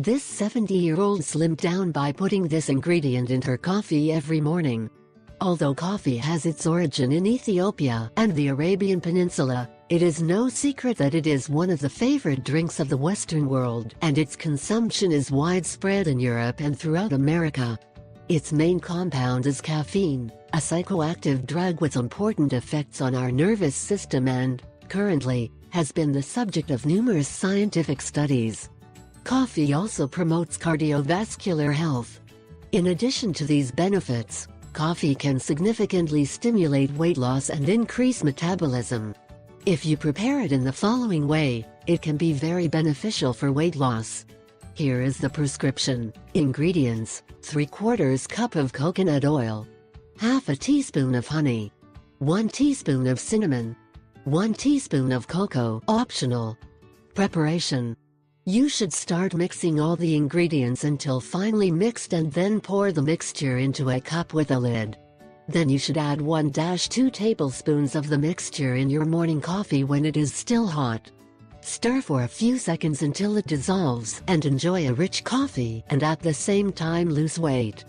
This 70-year-old slimmed down by putting this ingredient in her coffee every morning. Although coffee has its origin in Ethiopia and the Arabian Peninsula, it is no secret that it is one of the favorite drinks of the Western world, and its consumption is widespread in Europe and throughout America. Its main compound is caffeine, a psychoactive drug with important effects on our nervous system and, currently, has been the subject of numerous scientific studies. Coffee also promotes cardiovascular health. In addition to these benefits, coffee can significantly stimulate weight loss and increase metabolism. If you prepare it in the following way, it can be very beneficial for weight loss. Here is the prescription. Ingredients: 3/4 cup of coconut oil, half a teaspoon of honey, 1 teaspoon of cinnamon, 1 teaspoon of cocoa, optional. Preparation: you should start mixing all the ingredients until finely mixed and then pour the mixture into a cup with a lid. Then you should add 1-2 tablespoons of the mixture in your morning coffee when it is still hot. Stir for a few seconds until it dissolves and enjoy a rich coffee and at the same time lose weight.